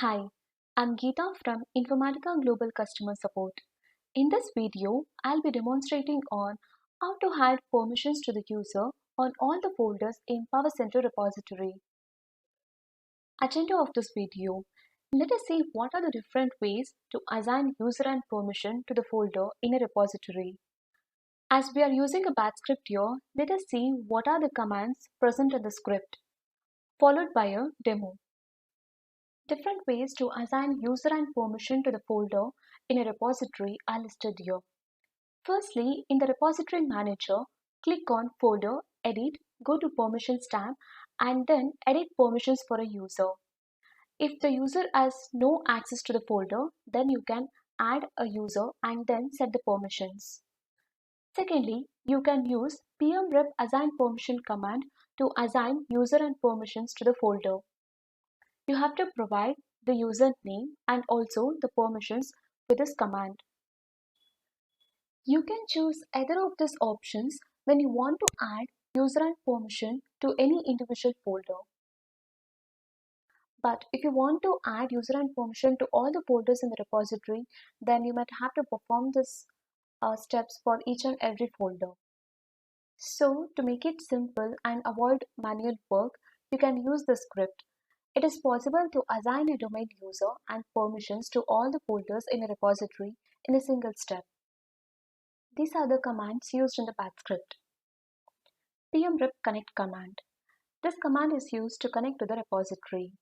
Hi, I'm Geeta from Informatica Global Customer Support. In this video, I'll be demonstrating on how to add permissions to the user on all the folders in PowerCenter repository. Agenda of this video. Let us see what are the different ways to assign user and permission to the folder in a repository. As we are using a batch script here, let us see what are the commands present in the script, followed by a demo. Different ways to assign user and permission to the folder in a repository are listed here. Firstly, in the repository manager, click on Folder, Edit, go to Permissions tab, and then edit permissions for a user. If the user has no access to the folder, then you can add a user and then set the permissions. Secondly, you can use pmrep assign permission command to assign user and permissions to the folder. You have to provide the username and also the permissions with this command. You can choose either of these options when you want to add user and permission to any individual folder. But if you want to add user and permission to all the folders in the repository, then you might have to perform this steps for each and every folder. So to make it simple and avoid manual work, you can use the script. It is possible to assign a domain user and permissions to all the folders in a repository in a single step. These are the commands used in the batch script. pmrep connect command. This command is used to connect to the repository.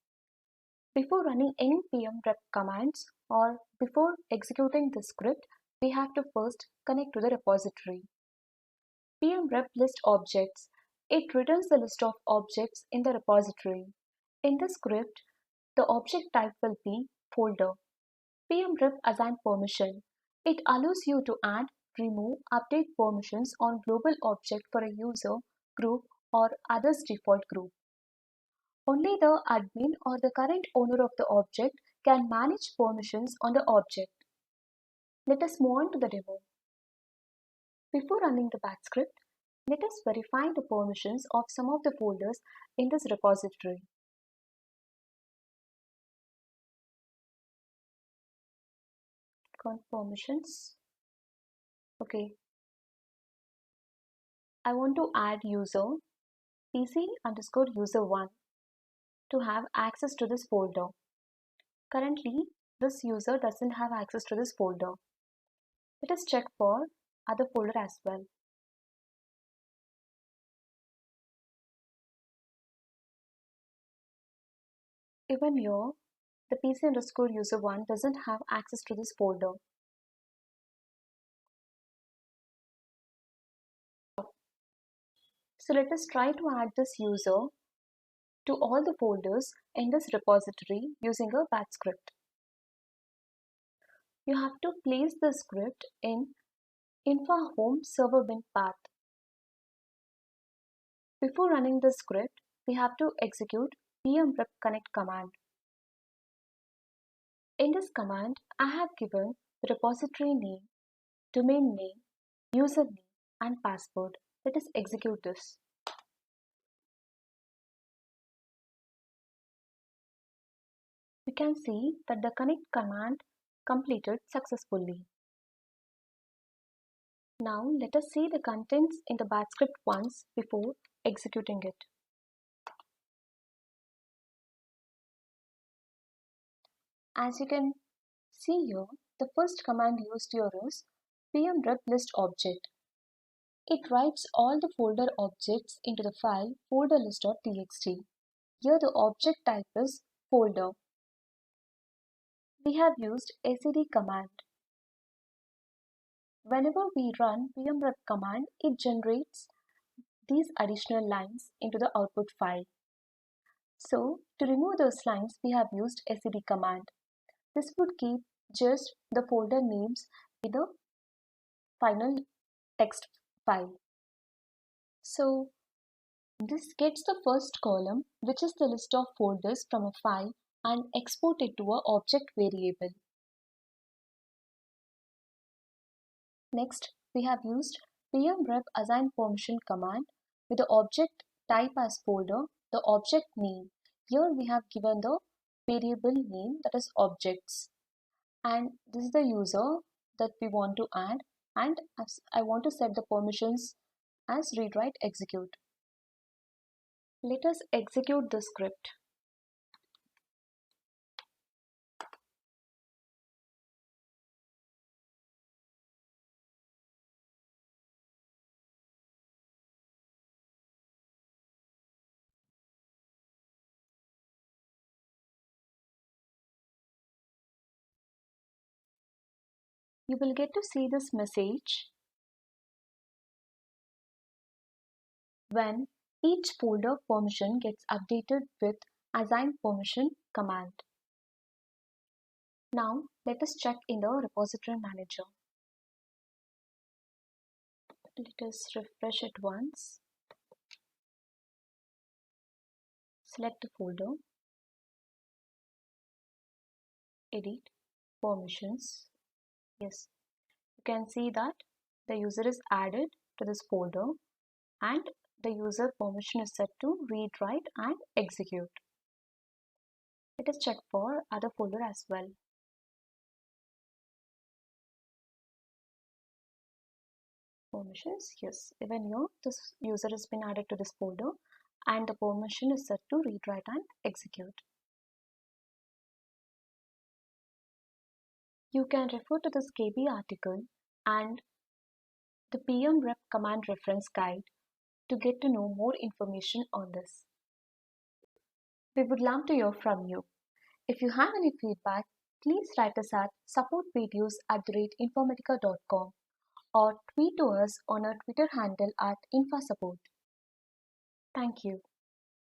Before running any pmrep commands or before executing the script, we have to first connect to the repository. pmrep list objects. It returns the list of objects in the repository. In the script, the object type will be folder. pmrep assign permission. It allows you to add, remove, update permissions on global object for a user, group, or others default group. Only the admin or the current owner of the object can manage permissions on the object. Let us move on to the demo. Before running the batch script, let us verify the permissions of some of the folders in this repository. Click on permissions. Okay. I want to add user PC_user1 to have access to this folder. Currently, this user doesn't have access to this folder. Let us check for other folder as well. Even here, the PC_user1 doesn't have access to this folder. So let us try to add this user to all the folders in this repository using a batch script. You have to place the script in infra-home server bin path. Before running the script, we have to execute pmrep connect command. In this command, I have given the repository name, domain name, username, and password. Let us execute this. We can see that the connect command completed successfully. Now let us see the contents in the batch script once before executing it. As you can see here, the first command used here is pmrep list object. It writes all the folder objects into the file folderlist.txt. Here the object type is folder. We have used acd command. Whenever we run pmrep command, it generates these additional lines into the output file. So to remove those lines, we have used acd command. This would keep just the folder names in the final text file. So this gets the first column, which is the list of folders from a file, and export it to an object variable. Next, we have used pmrep assign permission command with the object type as folder, the object name. Here we have given the variable name, that is objects, and this is the user that we want to add, and as I want to set the permissions as read write execute. Let us execute the script. You will get to see this message when each folder permission gets updated with assign permission command. Now let us check in the repository manager. Let us refresh it once. Select the folder, edit, permissions. Yes, you can see that the user is added to this folder and the user permission is set to read, write and execute. Let us check for other folder as well. Permissions, yes, even here this user has been added to this folder and the permission is set to read, write and execute. You can refer to this KB article and the PM Rep command reference guide to get to know more information on this. We would love to hear from you. If you have any feedback, please write us at supportvideos@informatica.com or tweet to us on our Twitter handle at InfaSupport. Thank you.